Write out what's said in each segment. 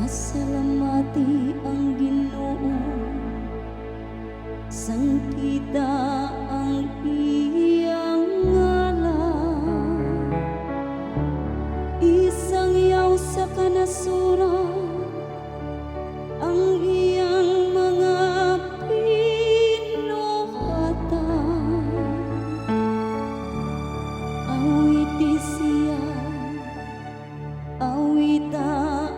Pasalamati ang Ginoo, sangkita ang iyang ngalan, isang yaw sa kanasuran ang iyang mga pinuhatan. Awiti siya, awita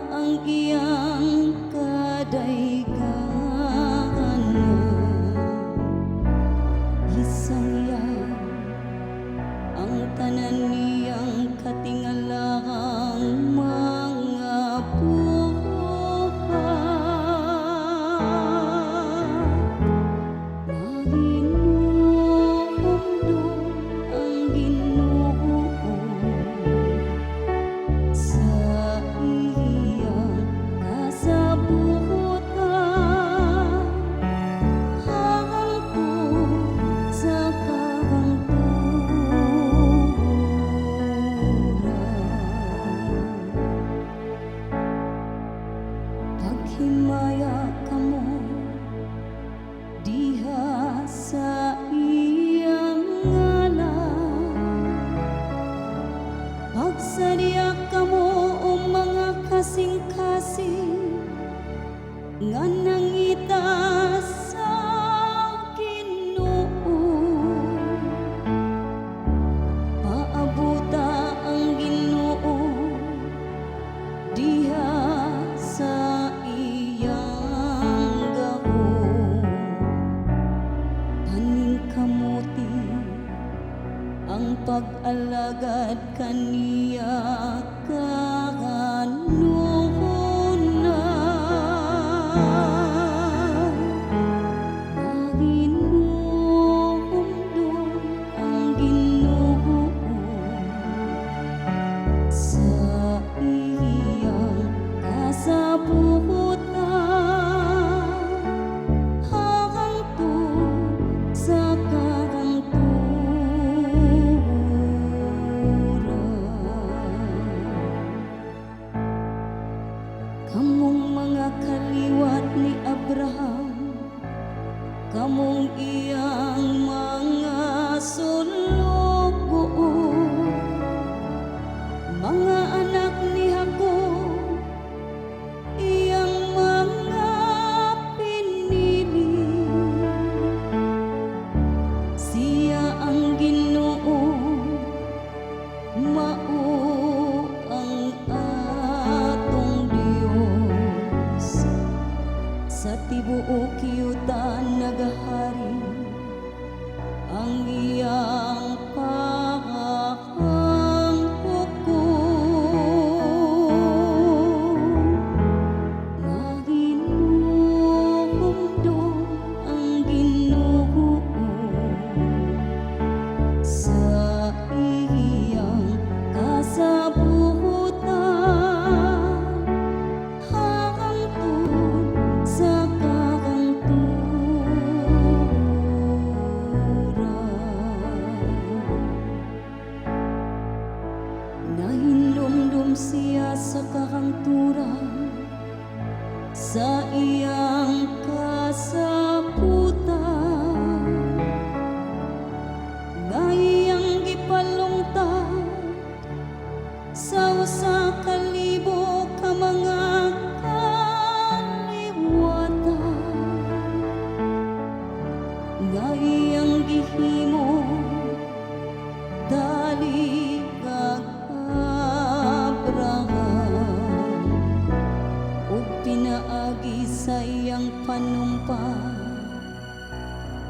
ang iyang kadayganan, isaya ang tanan niyang katingalahang mga buhat. Nahinundo ang Ginoo sa iyang kasabutan, hangtod sa kahangturan. Paghimaya kamo diha sa iyang ngalan, pagsadya kamo o mga kasing-kasing nga nangita sa Ginoo. Paabuta ang Ginoo diha sa iyang gahom, paningkamuti ang pag-alagad kaniya kanuhunan. Nahinundo ang Ginoo sa iyang kasabutan, hangtod sa kahangturan. Kamong mga kaliwat ni Abraham, kamong iyang mga sulugo, mga anak ni Jacob, iyang mga pinili. Siya ang Ginoo, mao ang atong Dios. Sa tibuok yuta nagahari ang iyang sa iyang kasaputan, nga iyang gipalungtad sa usa ka libo ka mga kaliwatan, nga iyang gihimo dali kag Abraham, ug pinaagi sa iyang panumpa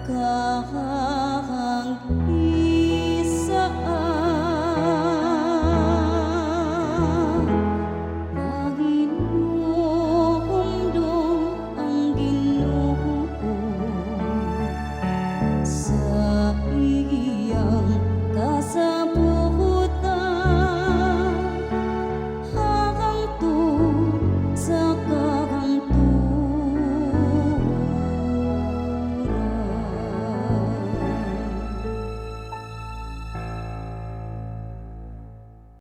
kahang